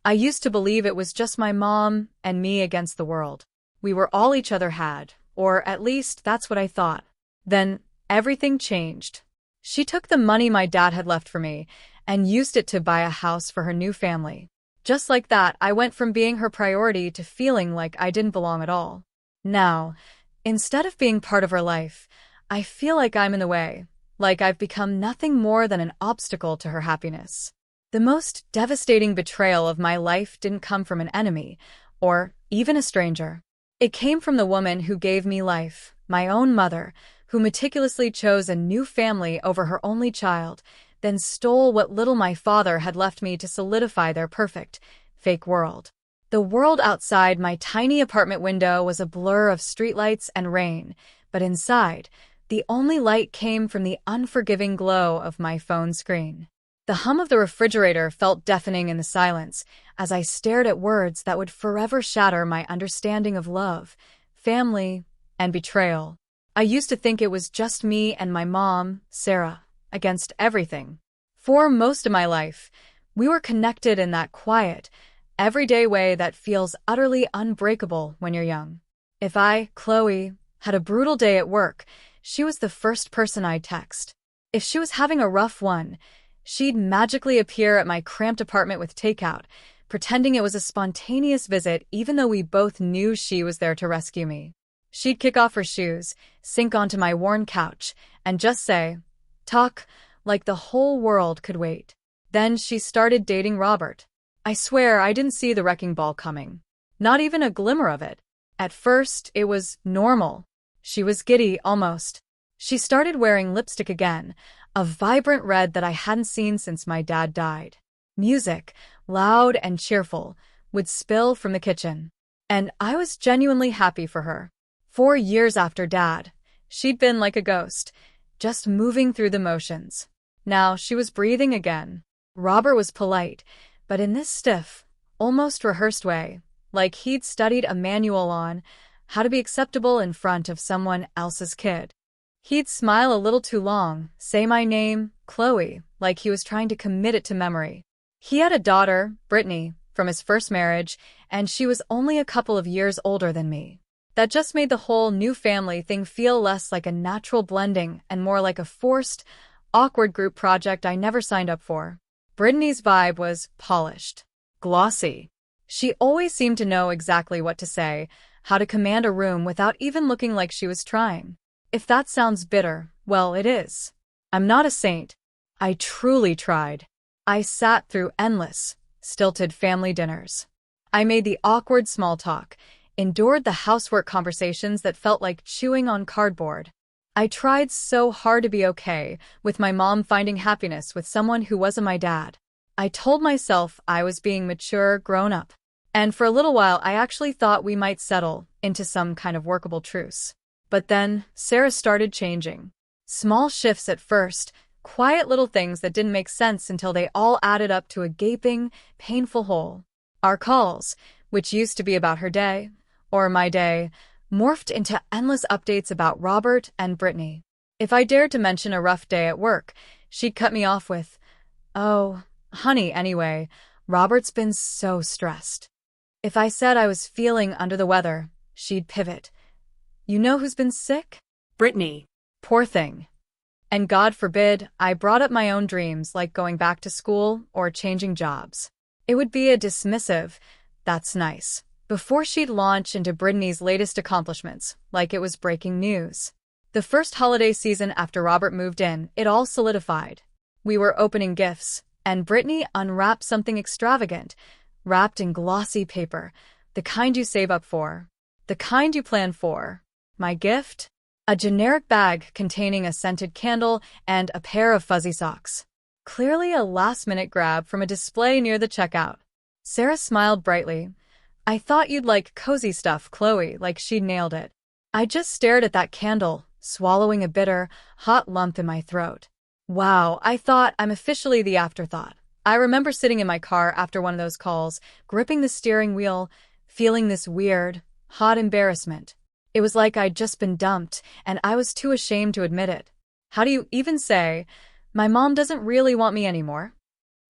I used to believe it was just my mom and me against the world. We were all each other had, or at least that's what I thought. Then, everything changed. She took the money my dad had left for me and used it to buy a house for her new family. Just like that, I went from being her priority to feeling like I didn't belong at all. Now, instead of being part of her life, I feel like I'm in the way, like I've become nothing more than an obstacle to her happiness. The most devastating betrayal of my life didn't come from an enemy, or even a stranger. It came from the woman who gave me life, my own mother, who meticulously chose a new family over her only child, then stole what little my father had left me to solidify their perfect, fake world. The world outside my tiny apartment window was a blur of streetlights and rain, but inside, the only light came from the unforgiving glow of my phone screen. The hum of the refrigerator felt deafening in the silence as I stared at words that would forever shatter my understanding of love, family, and betrayal. I used to think it was just me and my mom, Sarah, against everything. For most of my life, we were connected in that quiet, everyday way that feels utterly unbreakable when you're young. If I, Chloe, had a brutal day at work, she was the first person I'd text. If she was having a rough one, she'd magically appear at my cramped apartment with takeout, pretending it was a spontaneous visit even though we both knew she was there to rescue me. She'd kick off her shoes, sink onto my worn couch, and just say, "Talk," like the whole world could wait. Then she started dating Robert. I swear I didn't see the wrecking ball coming. Not even a glimmer of it. At first, it was normal. She was giddy, almost. She started wearing lipstick again, a vibrant red that I hadn't seen since my dad died. Music, loud and cheerful, would spill from the kitchen. And I was genuinely happy for her. 4 years after Dad, she'd been like a ghost, just moving through the motions. Now she was breathing again. Robert was polite, but in this stiff, almost rehearsed way, like he'd studied a manual on how to be acceptable in front of someone else's kid. He'd smile a little too long, say my name, Chloe, like he was trying to commit it to memory. He had a daughter, Brittany, from his first marriage, and she was only a couple of years older than me. That just made the whole new family thing feel less like a natural blending and more like a forced, awkward group project I never signed up for. Brittany's vibe was polished, glossy. She always seemed to know exactly what to say, how to command a room without even looking like she was trying. If that sounds bitter, well, it is. I'm not a saint. I truly tried. I sat through endless, stilted family dinners. I made the awkward small talk, endured the housework conversations that felt like chewing on cardboard. I tried so hard to be okay with my mom finding happiness with someone who wasn't my dad. I told myself I was being mature, grown up. And for a little while, I actually thought we might settle into some kind of workable truce. But then, Sarah started changing. Small shifts at first, quiet little things that didn't make sense until they all added up to a gaping, painful hole. Our calls, which used to be about her day, or my day, morphed into endless updates about Robert and Brittany. If I dared to mention a rough day at work, she'd cut me off with, "Oh, honey, anyway, Robert's been so stressed." If I said I was feeling under the weather, she'd pivot. "You know who's been sick? Brittany." Poor thing. And God forbid I brought up my own dreams like going back to school or changing jobs. It would be a dismissive, "That's nice," before she'd launch into Brittany's latest accomplishments, like it was breaking news. The first holiday season after Robert moved in, it all solidified. We were opening gifts, and Brittany unwrapped something extravagant, wrapped in glossy paper, the kind you save up for, the kind you plan for. My gift? A generic bag containing a scented candle and a pair of fuzzy socks. Clearly a last-minute grab from a display near the checkout. Sarah smiled brightly. "I thought you'd like cozy stuff, Chloe," like she'd nailed it. I just stared at that candle, swallowing a bitter, hot lump in my throat. Wow, I thought I'm officially the afterthought. I remember sitting in my car after one of those calls, gripping the steering wheel, feeling this weird, hot embarrassment. It was like I'd just been dumped, and I was too ashamed to admit it. How do you even say, "My mom doesn't really want me anymore"?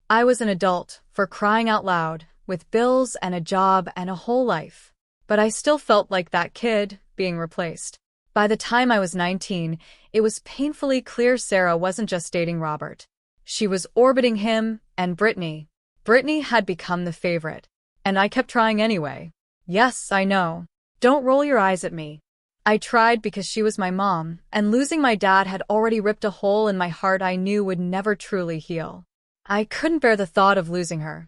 I was an adult, for crying out loud, with bills and a job and a whole life. But I still felt like that kid being replaced. By the time I was 19, it was painfully clear Sarah wasn't just dating Robert. She was orbiting him and Brittany. Brittany had become the favorite. And I kept trying anyway. Yes, I know. Don't roll your eyes at me. I tried because she was my mom, and losing my dad had already ripped a hole in my heart I knew would never truly heal. I couldn't bear the thought of losing her,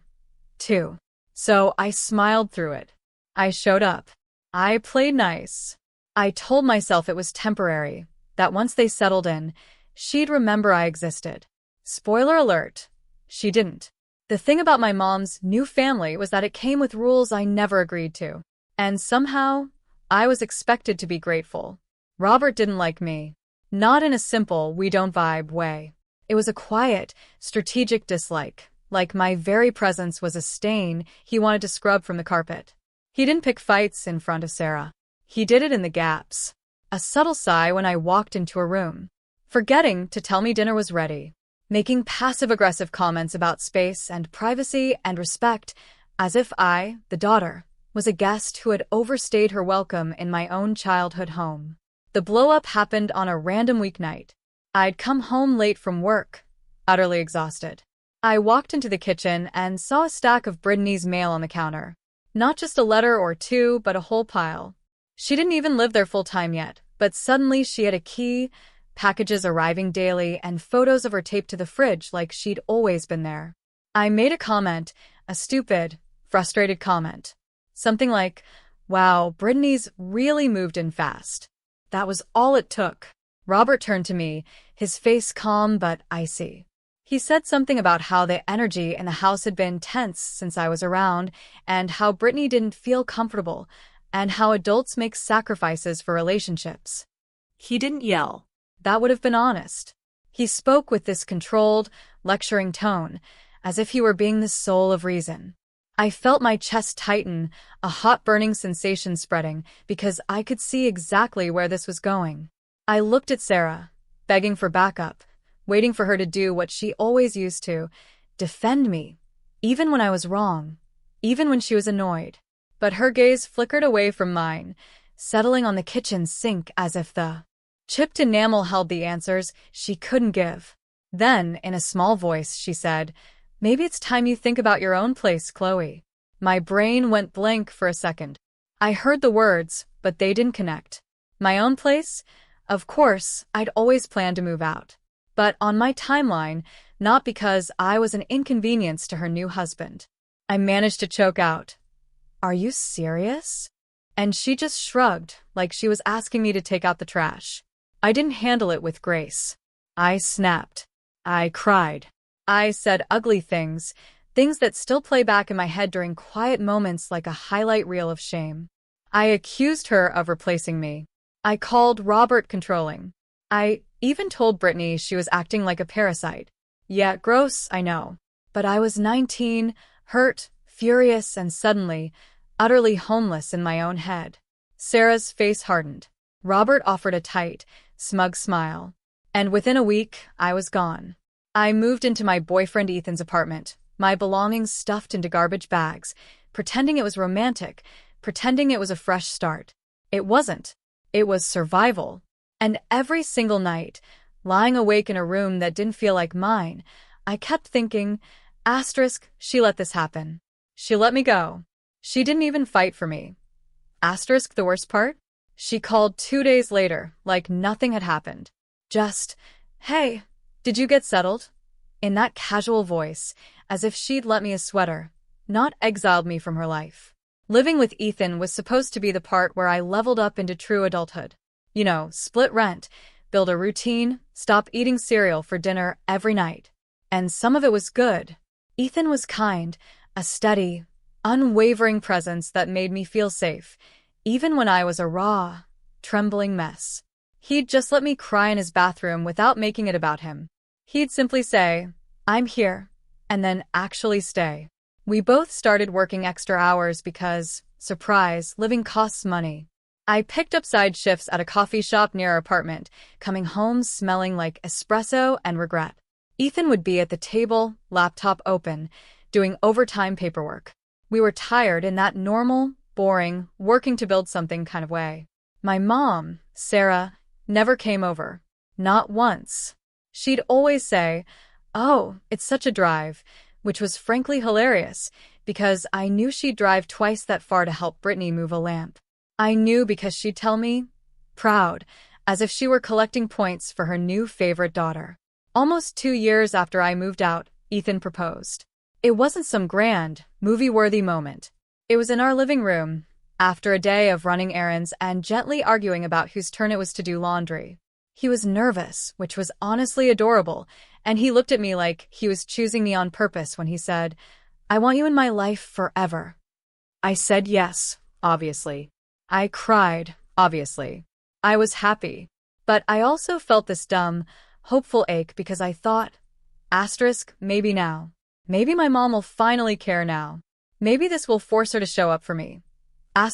too. So I smiled through it. I showed up. I played nice. I told myself it was temporary, that once they settled in, she'd remember I existed. Spoiler alert, she didn't. The thing about my mom's new family was that it came with rules I never agreed to. And somehow, I was expected to be grateful. Robert didn't like me. Not in a simple, we don't vibe way. It was a quiet, strategic dislike, like my very presence was a stain he wanted to scrub from the carpet. He didn't pick fights in front of Sarah. He did it in the gaps. A subtle sigh when I walked into a room. Forgetting to tell me dinner was ready. Making passive-aggressive comments about space and privacy and respect, as if I, the daughter, was a guest who had overstayed her welcome in my own childhood home. The blow-up happened on a random weeknight. I'd come home late from work, utterly exhausted. I walked into the kitchen and saw a stack of Brittany's mail on the counter. Not just a letter or two, but a whole pile. She didn't even live there full-time yet, but suddenly she had a key, packages arriving daily, and photos of her taped to the fridge like she'd always been there. I made a comment, a stupid, frustrated comment. Something like, wow, Brittany's really moved in fast. That was all it took. Robert turned to me, his face calm but icy. He said something about how the energy in the house had been tense since I was around, and how Brittany didn't feel comfortable, and how adults make sacrifices for relationships. He didn't yell. That would have been honest. He spoke with this controlled, lecturing tone, as if he were being the soul of reason. I felt my chest tighten, a hot burning sensation spreading, because I could see exactly where this was going. I looked at Sarah, begging for backup, waiting for her to do what she always used to, defend me, even when I was wrong, even when she was annoyed. But her gaze flickered away from mine, settling on the kitchen sink as if the chipped enamel held the answers she couldn't give. Then, in a small voice, she said, "Maybe it's time you think about your own place, Chloe." My brain went blank for a second. I heard the words, but they didn't connect. My own place? Of course, I'd always planned to move out. But on my timeline, not because I was an inconvenience to her new husband. I managed to choke out, "Are you serious?" And she just shrugged, like she was asking me to take out the trash. I didn't handle it with grace. I snapped. I cried. I said ugly things, things that still play back in my head during quiet moments like a highlight reel of shame. I accused her of replacing me. I called Robert controlling. I even told Brittany she was acting like a parasite. Yeah, gross, I know. But I was 19, hurt, furious, and suddenly, utterly homeless in my own head. Sarah's face hardened. Robert offered a tight, smug smile. And within a week, I was gone. I moved into my boyfriend Ethan's apartment, my belongings stuffed into garbage bags, pretending it was romantic, pretending it was a fresh start. It wasn't. It was survival. And every single night, lying awake in a room that didn't feel like mine, I kept thinking, asterisk, she let this happen. She let me go. She didn't even fight for me. Asterisk, the worst part? She called 2 days later, like nothing had happened. Just, "Hey, did you get settled?" In that casual voice, as if she'd let me a sweater, not exiled me from her life. Living with Ethan was supposed to be the part where I leveled up into true adulthood. You know, split rent, build a routine, stop eating cereal for dinner every night. And some of it was good. Ethan was kind, a steady, unwavering presence that made me feel safe, even when I was a raw, trembling mess. He'd just let me cry in his bathroom without making it about him. He'd simply say, "I'm here," and then actually stay. We both started working extra hours because, surprise, living costs money. I picked up side shifts at a coffee shop near our apartment, coming home smelling like espresso and regret. Ethan would be at the table, laptop open, doing overtime paperwork. We were tired in that normal, boring, working to build something kind of way. My mom, Sarah, never came over. Not once. She'd always say, "Oh, it's such a drive," which was frankly hilarious, because I knew she'd drive twice that far to help Brittany move a lamp. I knew because she'd tell me, proud, as if she were collecting points for her new favorite daughter. Almost 2 years after I moved out, Ethan proposed. It wasn't some grand, movie-worthy moment. It was in our living room, after a day of running errands and gently arguing about whose turn it was to do laundry. He was nervous, which was honestly adorable, and he looked at me like he was choosing me on purpose when he said, "I want you in my life forever." I said yes, obviously. I cried, obviously. I was happy. But I also felt this dumb, hopeful ache because I thought, maybe now. Maybe my mom will finally care now. Maybe this will force her to show up for me. I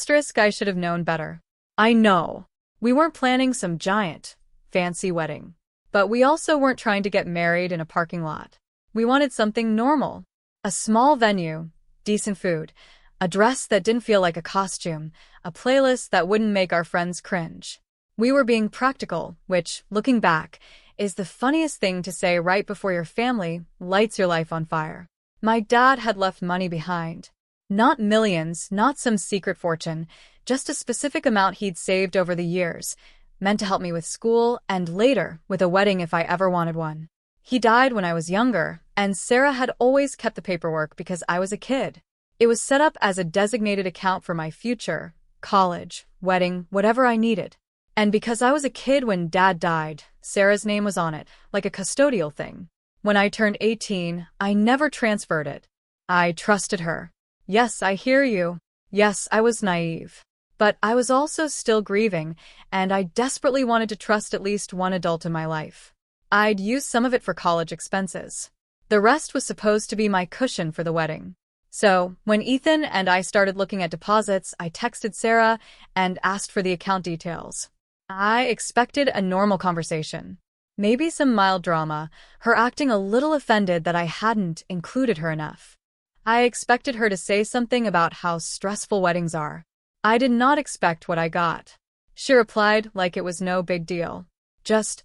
should have known better. I know. We weren't planning some giant, fancy wedding. But we also weren't trying to get married in a parking lot. We wanted something normal. A small venue, decent food, a dress that didn't feel like a costume, a playlist that wouldn't make our friends cringe. We were being practical, which, looking back, is the funniest thing to say right before your family lights your life on fire. My dad had left money behind. Not millions, not some secret fortune, just a specific amount he'd saved over the years, meant to help me with school and later with a wedding if I ever wanted one. He died when I was younger, and Sarah had always kept the paperwork because I was a kid. It was set up as a designated account for my future, college, wedding, whatever I needed. And because I was a kid when Dad died, Sarah's name was on it, like a custodial thing. When I turned 18, I never transferred it. I trusted her. Yes, I hear you. Yes, I was naive. But I was also still grieving, and I desperately wanted to trust at least one adult in my life. I'd used some of it for college expenses. The rest was supposed to be my cushion for the wedding. So, when Ethan and I started looking at deposits, I texted Sarah and asked for the account details. I expected a normal conversation. Maybe some mild drama, her acting a little offended that I hadn't included her enough. I expected her to say something about how stressful weddings are. I did not expect what I got. She replied like it was no big deal. Just,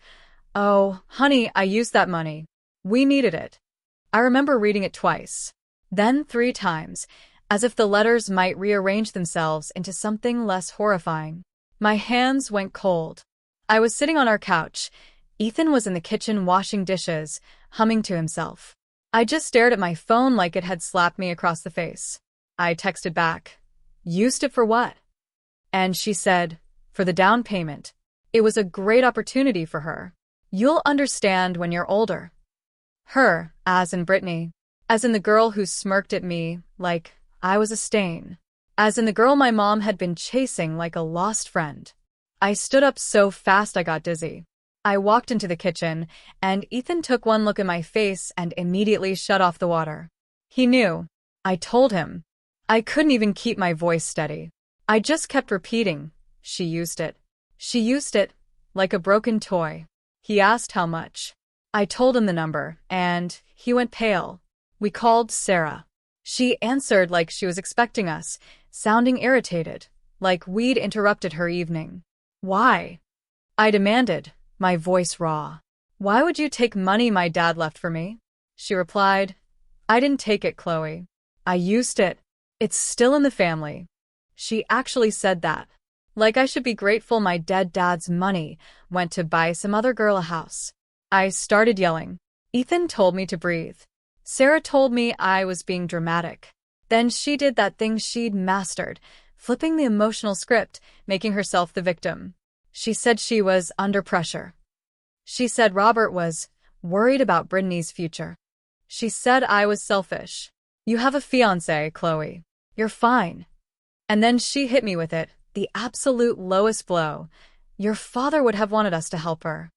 "Oh, honey, I used that money. We needed it." I remember reading it twice, then 3 times, as if the letters might rearrange themselves into something less horrifying. My hands went cold. I was sitting on our couch. Ethan was in the kitchen washing dishes, humming to himself. I just stared at my phone like it had slapped me across the face. I texted back, "Used it for what?" And she said, "For the down payment. It was a great opportunity for her. You'll understand when you're older." Her, as in Brittany. As in the girl who smirked at me like I was a stain. As in the girl my mom had been chasing like a lost friend. I stood up so fast I got dizzy. I walked into the kitchen, and Ethan took one look at my face and immediately shut off the water. He knew. I told him. I couldn't even keep my voice steady. I just kept repeating, "She used it. She used it," like a broken toy. He asked how much. I told him the number, and he went pale. We called Sarah. She answered like she was expecting us, sounding irritated, like we'd interrupted her evening. "Why?" I demanded, my voice raw. "Why would you take money my dad left for me?" She replied, "I didn't take it, Chloe. I used it. It's still in the family." She actually said that. Like I should be grateful my dead dad's money went to buy some other girl a house. I started yelling. Ethan told me to breathe. Sarah told me I was being dramatic. Then she did that thing she'd mastered, flipping the emotional script, making herself the victim. She said she was under pressure. She said Robert was worried about Brittany's future. She said I was selfish. "You have a fiancé, Chloe. You're fine." And then she hit me with it, the absolute lowest blow. "Your father would have wanted us to help her."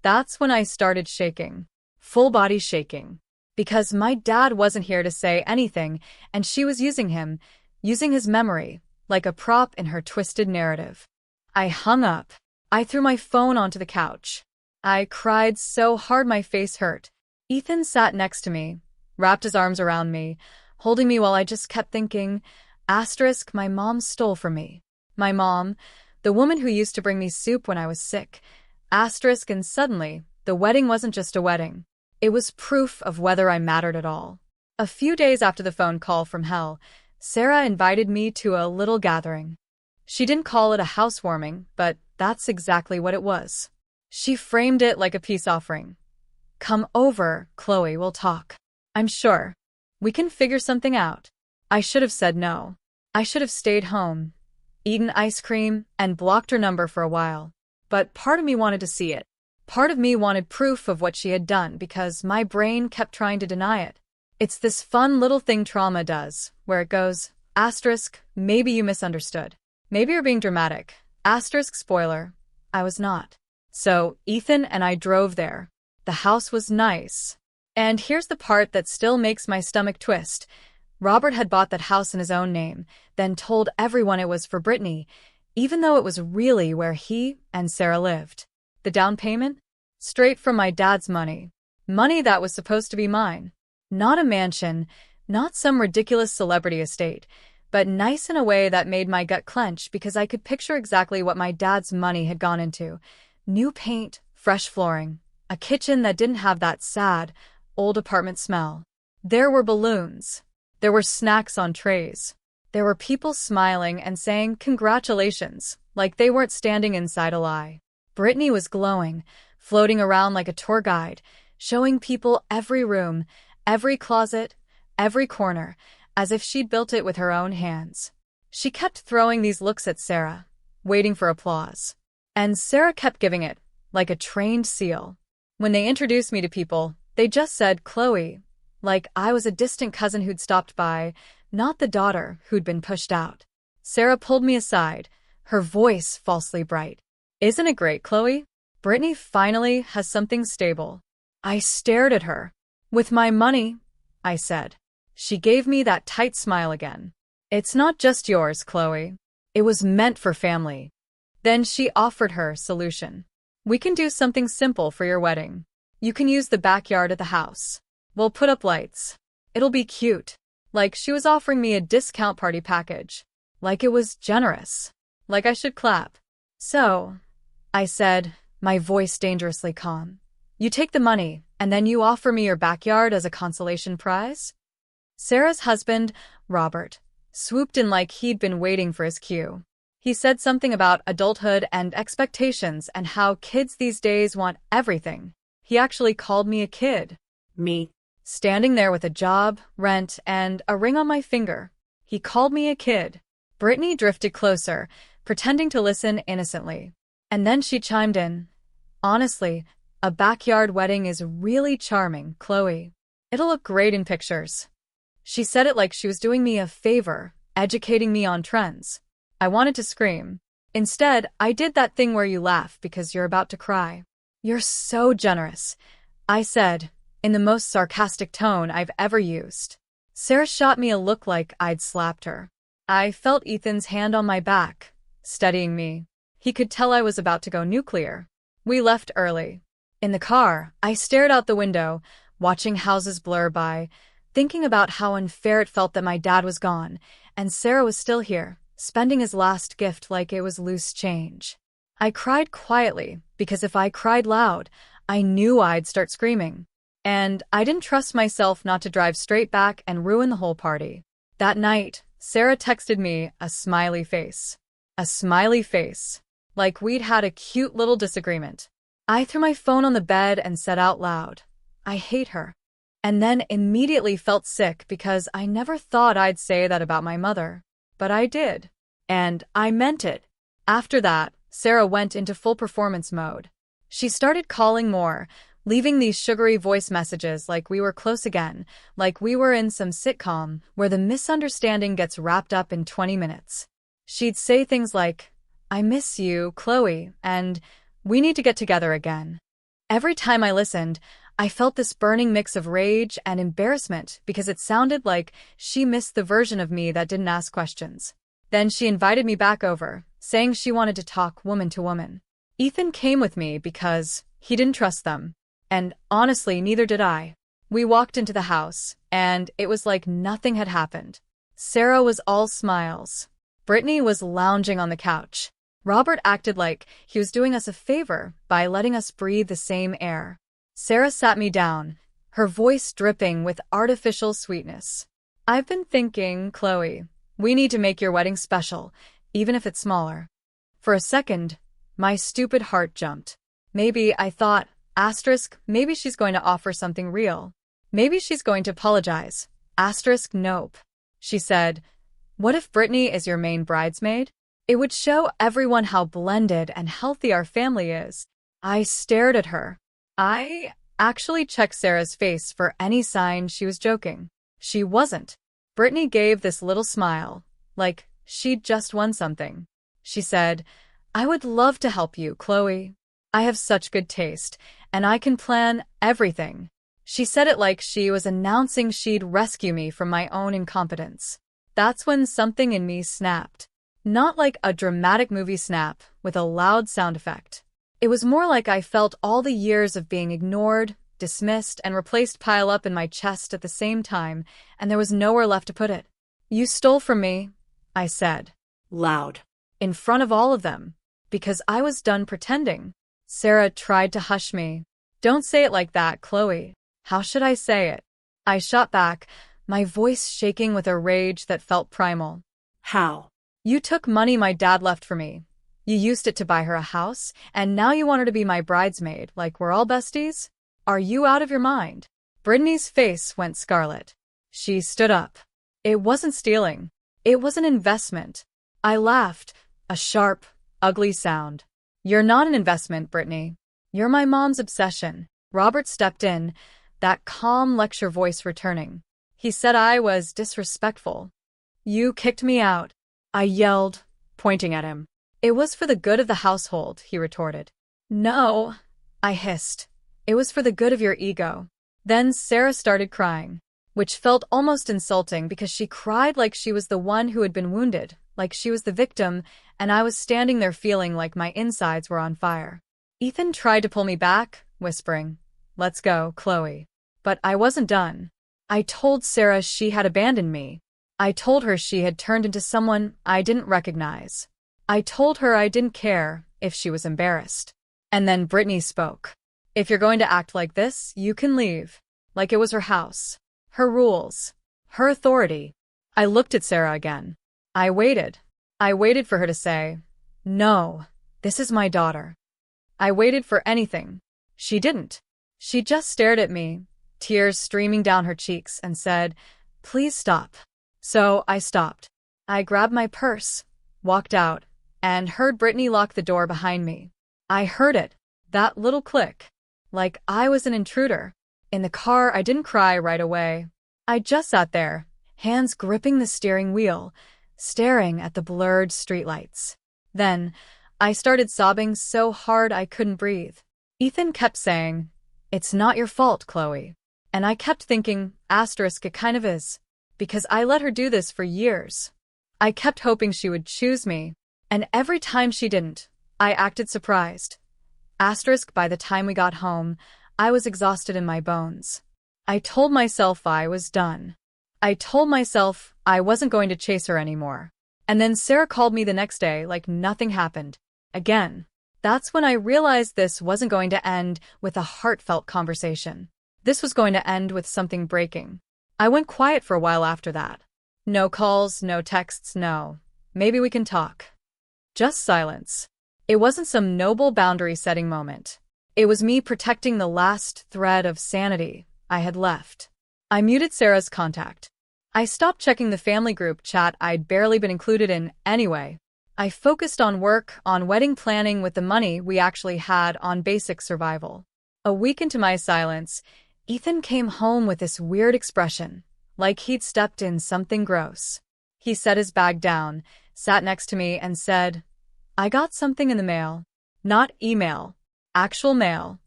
That's when I started shaking. Full body shaking. Because my dad wasn't here to say anything, and she was using him, using his memory, like a prop in her twisted narrative. I hung up. I threw my phone onto the couch. I cried so hard my face hurt. Ethan sat next to me, wrapped his arms around me, holding me while I just kept thinking, asterisk, my mom stole from me. My mom, the woman who used to bring me soup when I was sick. Asterisk, and suddenly, the wedding wasn't just a wedding. It was proof of whether I mattered at all. A few days after the phone call from hell, Sarah invited me to a little gathering. She didn't call it a housewarming, but that's exactly what it was. She framed it like a peace offering. Come over, Chloe, we'll talk. I'm sure. We can figure something out. I should have said no. I should have stayed home, eaten ice cream, and blocked her number for a while. But part of me wanted to see it. Part of me wanted proof of what she had done because my brain kept trying to deny it. It's this fun little thing trauma does, where it goes, asterisk, maybe you misunderstood. Maybe you're being dramatic. Asterisk spoiler, I was not. So, Ethan and I drove there. The house was nice. And here's the part that still makes my stomach twist. Robert had bought that house in his own name, then told everyone it was for Brittany, even though it was really where he and Sarah lived. The down payment? Straight from my dad's money. Money that was supposed to be mine. Not a mansion, not some ridiculous celebrity estate, but nice in a way that made my gut clench because I could picture exactly what my dad's money had gone into. New paint, fresh flooring, a kitchen that didn't have that sad, old apartment smell. There were balloons. There were snacks on trays. There were people smiling and saying congratulations, like they weren't standing inside a lie. Brittany was glowing, floating around like a tour guide, showing people every room, every closet, every corner, as if she'd built it with her own hands. She kept throwing these looks at Sarah, waiting for applause. And Sarah kept giving it, like a trained seal. When they introduced me to people, they just said Chloe, like I was a distant cousin who'd stopped by, not the daughter who'd been pushed out. Sarah pulled me aside, her voice falsely bright. Isn't it great, Chloe? Brittany finally has something stable. I stared at her. With my money, I said. She gave me that tight smile again. It's not just yours, Chloe. It was meant for family. Then she offered her solution. We can do something simple for your wedding. You can use the backyard of the house. We'll put up lights. It'll be cute. Like she was offering me a discount party package. Like it was generous. Like I should clap. So, I said, my voice dangerously calm. You take the money, and then you offer me your backyard as a consolation prize? Sarah's husband, Robert, swooped in like he'd been waiting for his cue. He said something about adulthood and expectations and how kids these days want everything. He actually called me a kid. Me. Standing there with a job, rent, and a ring on my finger. He called me a kid. Brittany drifted closer, pretending to listen innocently. And then she chimed in. Honestly, a backyard wedding is really charming, Chloe. It'll look great in pictures. She said it like she was doing me a favor, educating me on trends. I wanted to scream. Instead, I did that thing where you laugh because you're about to cry. You're so generous, I said, in the most sarcastic tone I've ever used. Sarah shot me a look like I'd slapped her. I felt Ethan's hand on my back, steadying me. He could tell I was about to go nuclear. We left early. In the car, I stared out the window, watching houses blur by, thinking about how unfair it felt that my dad was gone, and Sarah was still here, spending his last gift like it was loose change. I cried quietly, because if I cried loud, I knew I'd start screaming. And I didn't trust myself not to drive straight back and ruin the whole party. That night, Sarah texted me a smiley face. A smiley face. Like we'd had a cute little disagreement. I threw my phone on the bed and said out loud, I hate her. And then immediately felt sick because I never thought I'd say that about my mother. But I did. And I meant it. After that, Sarah went into full performance mode. She started calling more, leaving these sugary voice messages like we were close again, like we were in some sitcom where the misunderstanding gets wrapped up in 20 minutes. She'd say things like, I miss you, Chloe, and we need to get together again. Every time I listened, I felt this burning mix of rage and embarrassment because it sounded like she missed the version of me that didn't ask questions. Then she invited me back over, saying she wanted to talk woman to woman. Ethan came with me because he didn't trust them. And honestly, neither did I. We walked into the house, and it was like nothing had happened. Sarah was all smiles. Brittany was lounging on the couch. Robert acted like he was doing us a favor by letting us breathe the same air. Sarah sat me down, her voice dripping with artificial sweetness. I've been thinking, Chloe, we need to make your wedding special, even if it's smaller. For a second, my stupid heart jumped. Maybe, I thought, maybe she's going to offer something real. Maybe she's going to apologize. Nope. She said, what if Brittany is your main bridesmaid? It would show everyone how blended and healthy our family is. I stared at her. I actually checked Sarah's face for any sign she was joking. She wasn't. Brittany gave this little smile, like she'd just won something. She said, I would love to help you, Chloe. I have such good taste, and I can plan everything. She said it like she was announcing she'd rescue me from my own incompetence. That's when something in me snapped. Not like a dramatic movie snap with a loud sound effect. It was more like I felt all the years of being ignored, dismissed, and replaced pile up in my chest at the same time, and there was nowhere left to put it. You stole from me, I said. Loud. In front of all of them. Because I was done pretending. Sarah tried to hush me. Don't say it like that, Chloe. How should I say it? I shot back, my voice shaking with a rage that felt primal. How? You took money my dad left for me. You used it to buy her a house, and now you want her to be my bridesmaid, like we're all besties? Are you out of your mind? Brittany's face went scarlet. She stood up. It wasn't stealing. It was an investment. I laughed, a sharp, ugly sound. You're not an investment, Brittany. You're my mom's obsession. Robert stepped in, that calm lecture voice returning. He said I was disrespectful. You kicked me out. I yelled, pointing at him. It was for the good of the household, he retorted. No, I hissed. It was for the good of your ego. Then Sarah started crying, which felt almost insulting because she cried like she was the one who had been wounded, like she was the victim, and I was standing there feeling like my insides were on fire. Ethan tried to pull me back, whispering, Let's go, Chloe. But I wasn't done. I told Sarah she had abandoned me. I told her she had turned into someone I didn't recognize. I told her I didn't care if she was embarrassed. And then Brittany spoke. If you're going to act like this, you can leave. Like it was her house. Her rules. Her authority. I looked at Sarah again. I waited. I waited for her to say, No, this is my daughter. I waited for anything. She didn't. She just stared at me, tears streaming down her cheeks, and said, Please stop. So I stopped. I grabbed my purse, walked out, and heard Brittany lock the door behind me. I heard it, that little click, like I was an intruder. In the car, I didn't cry right away. I just sat there, hands gripping the steering wheel, staring at the blurred streetlights. Then, I started sobbing so hard I couldn't breathe. Ethan kept saying, It's not your fault, Chloe. And I kept thinking, it kind of is. Because I let her do this for years. I kept hoping she would choose me, and every time she didn't, I acted surprised. By the time we got home, I was exhausted in my bones. I told myself I was done. I told myself I wasn't going to chase her anymore. And then Sarah called me the next day like nothing happened. Again. That's when I realized this wasn't going to end with a heartfelt conversation. This was going to end with something breaking. I went quiet for a while after that. No calls, no texts, no. Maybe we can talk. Just silence. It wasn't some noble boundary-setting moment. It was me protecting the last thread of sanity I had left. I muted Sarah's contact. I stopped checking the family group chat I'd barely been included in anyway. I focused on work, on wedding planning with the money we actually had, on basic survival. A week into my silence, Ethan came home with this weird expression, like he'd stepped in something gross. He set his bag down, sat next to me, and said, I got something in the mail. Not email. Actual mail.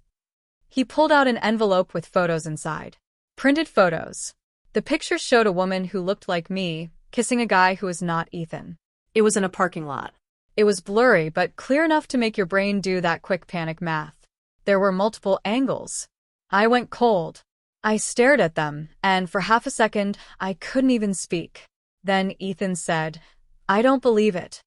He pulled out an envelope with photos inside. Printed photos. The picture showed a woman who looked like me, kissing a guy who was not Ethan. It was in a parking lot. It was blurry, but clear enough to make your brain do that quick panic math. There were multiple angles. I went cold. I stared at them, and for half a second, I couldn't even speak. Then Ethan said, "I don't believe it."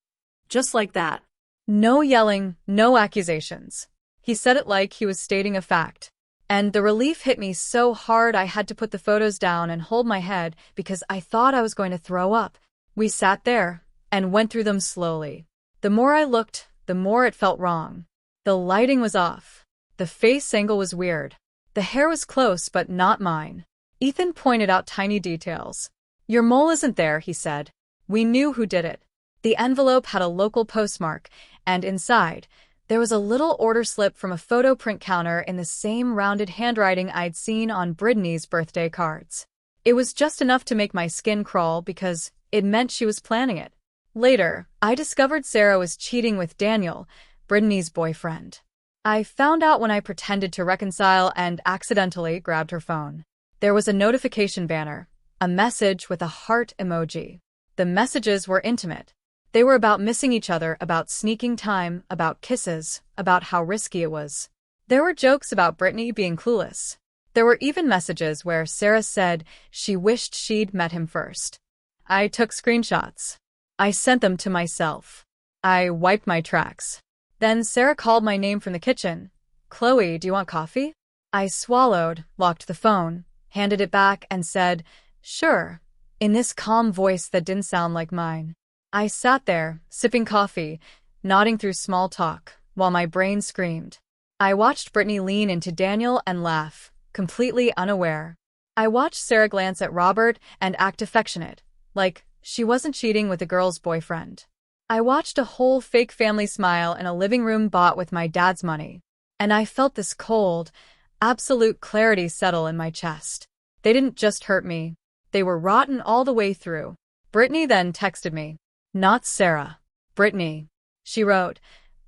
Just like that. No yelling, no accusations. He said it like he was stating a fact. And the relief hit me so hard I had to put the photos down and hold my head because I thought I was going to throw up. We sat there and went through them slowly. The more I looked, the more it felt wrong. The lighting was off. The face angle was weird. The hair was close, but not mine. Ethan pointed out tiny details. "Your mole isn't there," he said. We knew who did it. The envelope had a local postmark, and inside, there was a little order slip from a photo print counter in the same rounded handwriting I'd seen on Brittany's birthday cards. It was just enough to make my skin crawl because it meant she was planning it. Later, I discovered Sarah was cheating with Daniel, Brittany's boyfriend. I found out when I pretended to reconcile and accidentally grabbed her phone. There was a notification banner, a message with a heart emoji. The messages were intimate. They were about missing each other, about sneaking time, about kisses, about how risky it was. There were jokes about Brittany being clueless. There were even messages where Sarah said she wished she'd met him first. I took screenshots. I sent them to myself. I wiped my tracks. Then Sarah called my name from the kitchen. "Chloe, do you want coffee?" I swallowed, locked the phone, handed it back, and said, "Sure," in this calm voice that didn't sound like mine. I sat there, sipping coffee, nodding through small talk, while my brain screamed. I watched Brittany lean into Daniel and laugh, completely unaware. I watched Sarah glance at Robert and act affectionate, like she wasn't cheating with the girl's boyfriend. I watched a whole fake family smile in a living room bought with my dad's money. And I felt this cold, absolute clarity settle in my chest. They didn't just hurt me. They were rotten all the way through. Brittany then texted me. Not Sarah. Brittany. She wrote,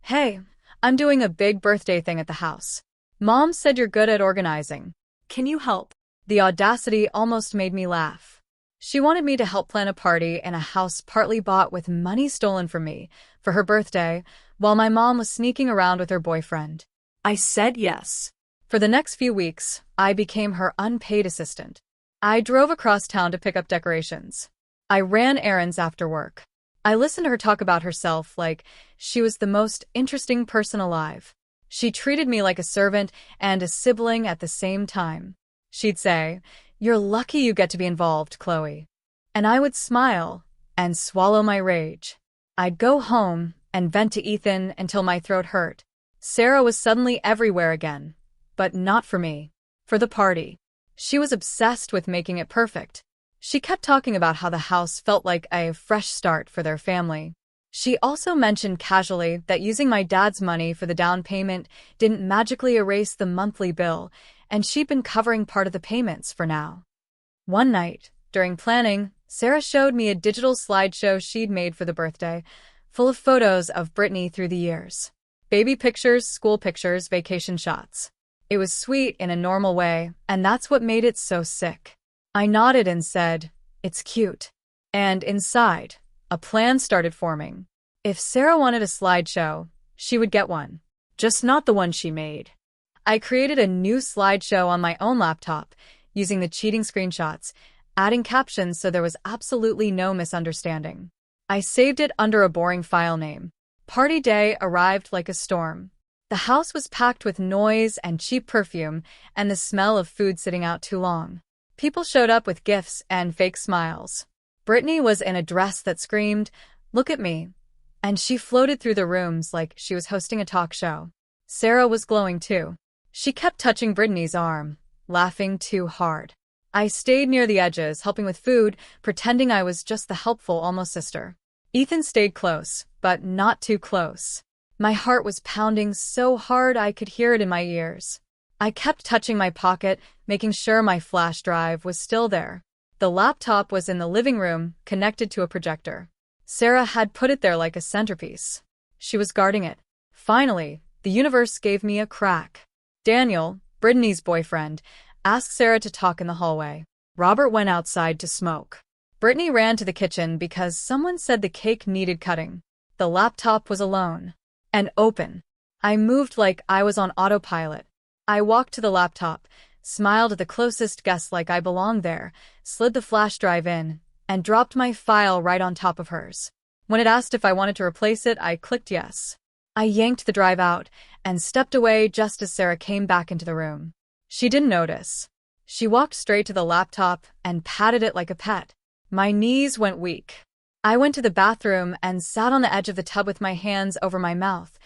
"Hey, I'm doing a big birthday thing at the house. Mom said you're good at organizing. Can you help?" The audacity almost made me laugh. She wanted me to help plan a party in a house partly bought with money stolen from me for her birthday, while my mom was sneaking around with her boyfriend. I said yes. For the next few weeks, I became her unpaid assistant. I drove across town to pick up decorations. I ran errands after work. I listened to her talk about herself like she was the most interesting person alive. She treated me like a servant and a sibling at the same time. She'd say, "You're lucky you get to be involved, Chloe." And I would smile and swallow my rage. I'd go home and vent to Ethan until my throat hurt. Sarah was suddenly everywhere again, but not for me. For the party. She was obsessed with making it perfect. She kept talking about how the house felt like a fresh start for their family. She also mentioned casually that using my dad's money for the down payment didn't magically erase the monthly bill, and she'd been covering part of the payments for now. One night, during planning, Sarah showed me a digital slideshow she'd made for the birthday, full of photos of Brittany through the years. Baby pictures, school pictures, vacation shots. It was sweet in a normal way, and that's what made it so sick. I nodded and said, "It's cute." And inside, a plan started forming. If Sarah wanted a slideshow, she would get one. Just not the one she made. I created a new slideshow on my own laptop, using the cheating screenshots, adding captions so there was absolutely no misunderstanding. I saved it under a boring file name. Party day arrived like a storm. The house was packed with noise and cheap perfume and the smell of food sitting out too long. People showed up with gifts and fake smiles. Brittany was in a dress that screamed, "Look at me," and she floated through the rooms like she was hosting a talk show. Sarah was glowing too. She kept touching Brittany's arm, laughing too hard. I stayed near the edges, helping with food, pretending I was just the helpful almost sister. Ethan stayed close, but not too close. My heart was pounding so hard I could hear it in my ears. I kept touching my pocket, making sure my flash drive was still there. The laptop was in the living room, connected to a projector. Sarah had put it there like a centerpiece. She was guarding it. Finally, the universe gave me a crack. Daniel, Brittany's boyfriend, asked Sarah to talk in the hallway. Robert went outside to smoke. Brittany ran to the kitchen because someone said the cake needed cutting. The laptop was alone. And open. I moved like I was on autopilot. I walked to the laptop, smiled at the closest guest like I belonged there, slid the flash drive in, and dropped my file right on top of hers. When it asked if I wanted to replace it, I clicked yes. I yanked the drive out and stepped away just as Sarah came back into the room. She didn't notice. She walked straight to the laptop and patted it like a pet. My knees went weak. I went to the bathroom and sat on the edge of the tub with my hands over my mouth,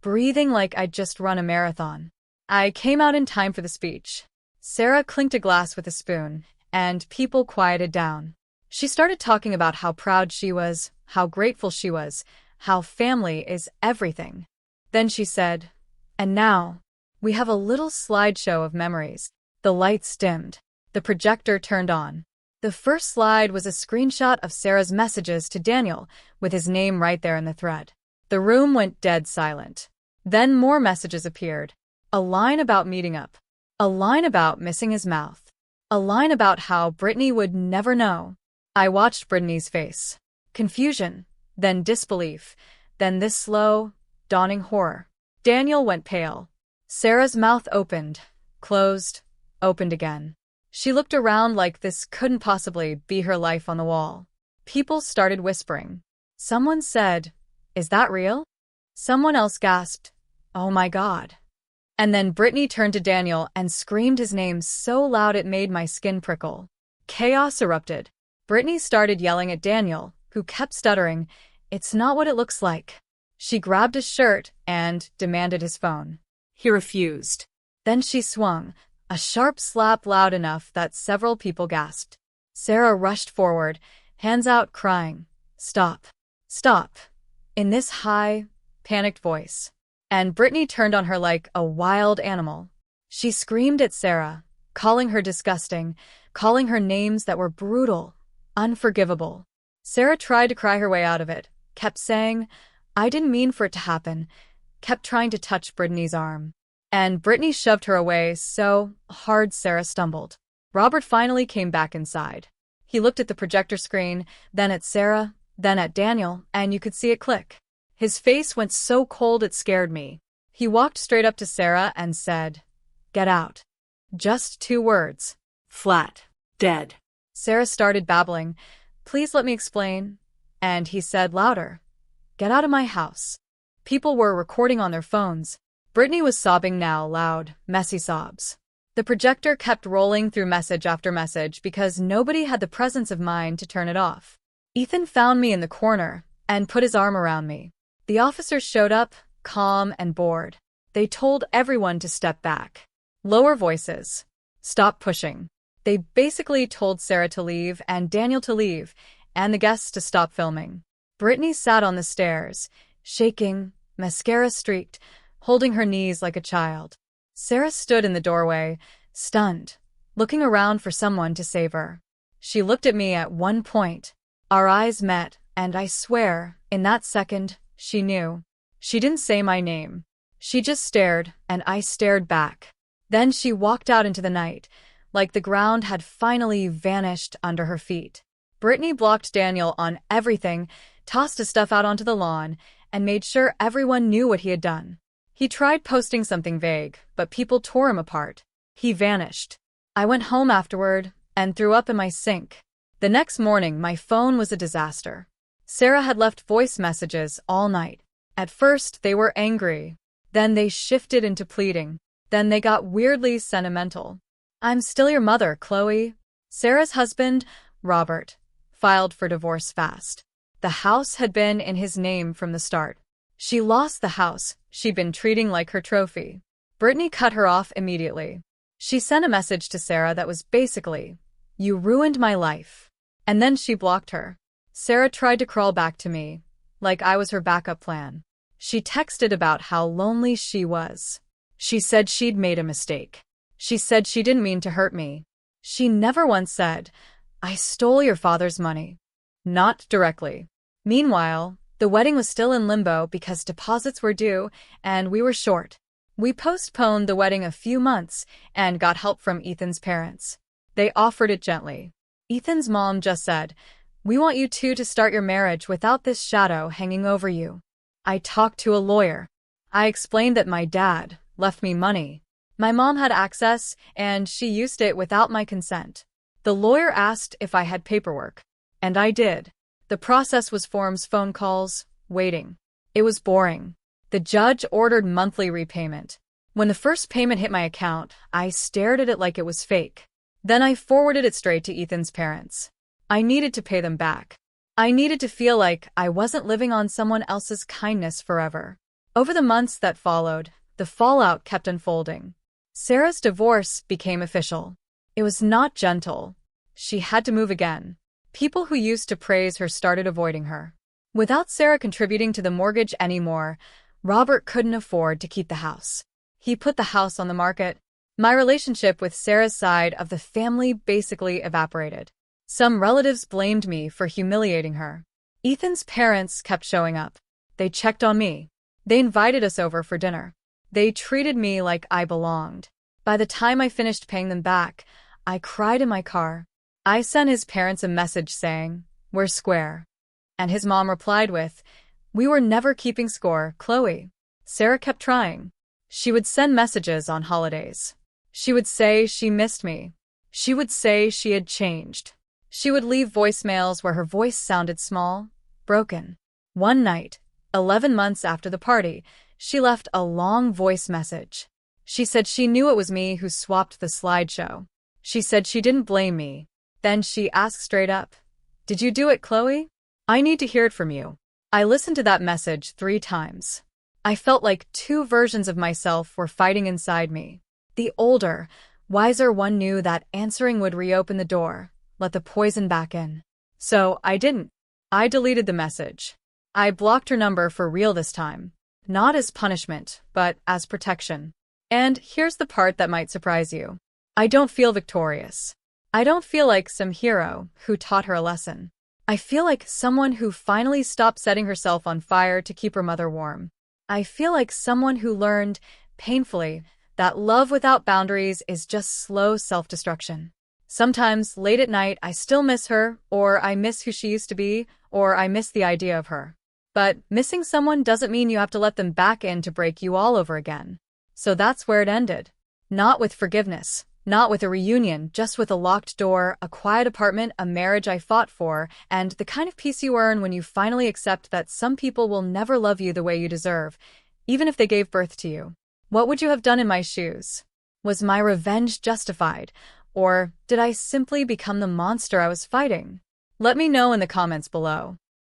breathing like I'd just run a marathon. I came out in time for the speech. Sarah clinked a glass with a spoon, and people quieted down. She started talking about how proud she was, how grateful she was, how family is everything. Then she said, "And now, we have a little slideshow of memories." The lights dimmed. The projector turned on. The first slide was a screenshot of Sarah's messages to Daniel, with his name right there in the thread. The room went dead silent. Then more messages appeared. A line about meeting up. A line about missing his mouth. A line about how Brittany would never know. I watched Brittany's face. Confusion, then disbelief, then this slow, dawning horror. Daniel went pale. Sarah's mouth opened, closed, opened again. She looked around like this couldn't possibly be her life on the wall. People started whispering. Someone said, "Is that real?" Someone else gasped, "Oh my God." And then Brittany turned to Daniel and screamed his name so loud it made my skin prickle. Chaos erupted. Brittany started yelling at Daniel, who kept stuttering, "It's not what it looks like." She grabbed his shirt and demanded his phone. He refused. Then she swung, a sharp slap loud enough that several people gasped. Sarah rushed forward, hands out, crying, "Stop! Stop!" in this high, panicked voice. And Brittany turned on her like a wild animal. She screamed at Sarah, calling her disgusting, calling her names that were brutal, unforgivable. Sarah tried to cry her way out of it, kept saying, "I didn't mean for it to happen," kept trying to touch Brittany's arm. And Brittany shoved her away so hard Sarah stumbled. Robert finally came back inside. He looked at the projector screen, then at Sarah, then at Daniel, and you could see it click. His face went so cold it scared me. He walked straight up to Sarah and said, "Get out." Just 2 words. Flat. Dead. Sarah started babbling, "Please let me explain." And he said louder, "Get out of my house." People were recording on their phones. Brittany was sobbing now, loud, messy sobs. The projector kept rolling through message after message because nobody had the presence of mind to turn it off. Ethan found me in the corner and put his arm around me. The officers showed up, calm and bored. They told everyone to step back. Lower voices. Stop pushing. They basically told Sarah to leave and Daniel to leave, and the guests to stop filming. Brittany sat on the stairs, shaking, mascara streaked, holding her knees like a child. Sarah stood in the doorway, stunned, looking around for someone to save her. She looked at me at one point. Our eyes met, and I swear, in that second, she knew. She didn't say my name. She just stared, and I stared back. Then she walked out into the night, like the ground had finally vanished under her feet. Brittany blocked Daniel on everything, tossed his stuff out onto the lawn, and made sure everyone knew what he had done. He tried posting something vague, but people tore him apart. He vanished. I went home afterward and threw up in my sink. The next morning, my phone was a disaster. Sarah had left voice messages all night. At first, they were angry. Then they shifted into pleading. Then they got weirdly sentimental. "I'm still your mother, Chloe." Sarah's husband, Robert, filed for divorce fast. The house had been in his name from the start. She lost the house she'd been treating like her trophy. Brittany cut her off immediately. She sent a message to Sarah that was basically, "You ruined my life." And then she blocked her. Sarah tried to crawl back to me, like I was her backup plan. She texted about how lonely she was. She said she'd made a mistake. She said she didn't mean to hurt me. She never once said, "I stole your father's money." Not directly. Meanwhile, the wedding was still in limbo because deposits were due and we were short. We postponed the wedding a few months and got help from Ethan's parents. They offered it gently. Ethan's mom just said, "We want you two to start your marriage without this shadow hanging over you." I talked to a lawyer. I explained that my dad left me money. My mom had access, and she used it without my consent. The lawyer asked if I had paperwork, and I did. The process was forms, phone calls, waiting. It was boring. The judge ordered monthly repayment. When the first payment hit my account, I stared at it like it was fake. Then I forwarded it straight to Ethan's parents. I needed to pay them back. I needed to feel like I wasn't living on someone else's kindness forever. Over the months that followed, the fallout kept unfolding. Sarah's divorce became official. It was not gentle. She had to move again. People who used to praise her started avoiding her. Without Sarah contributing to the mortgage anymore, Robert couldn't afford to keep the house. He put the house on the market. My relationship with Sarah's side of the family basically evaporated. Some relatives blamed me for humiliating her. Ethan's parents kept showing up. They checked on me. They invited us over for dinner. They treated me like I belonged. By the time I finished paying them back, I cried in my car. I sent his parents a message saying, "We're square." And his mom replied with, "We were never keeping score, Chloe." Sarah kept trying. She would send messages on holidays. She would say she missed me. She would say she had changed. She would leave voicemails where her voice sounded small, broken. One night, 11 months after the party, she left a long voice message. She said she knew it was me who swapped the slideshow. She said she didn't blame me. Then she asked straight up, "Did you do it, Chloe? I need to hear it from you." I listened to that message 3 times. I felt like 2 versions of myself were fighting inside me. The older, wiser one knew that answering would reopen the door, let the poison back in. So I didn't. I deleted the message. I blocked her number for real this time. Not as punishment, but as protection. And here's the part that might surprise you. I don't feel victorious. I don't feel like some hero who taught her a lesson. I feel like someone who finally stopped setting herself on fire to keep her mother warm. I feel like someone who learned, painfully, that love without boundaries is just slow self-destruction. Sometimes, late at night, I still miss her, or I miss who she used to be, or I miss the idea of her. But missing someone doesn't mean you have to let them back in to break you all over again. So that's where it ended. Not with forgiveness, not with a reunion, just with a locked door, a quiet apartment, a marriage I fought for, and the kind of peace you earn when you finally accept that some people will never love you the way you deserve, even if they gave birth to you. What would you have done in my shoes? Was my revenge justified? Or did I simply become the monster I was fighting? Let me know in the comments below.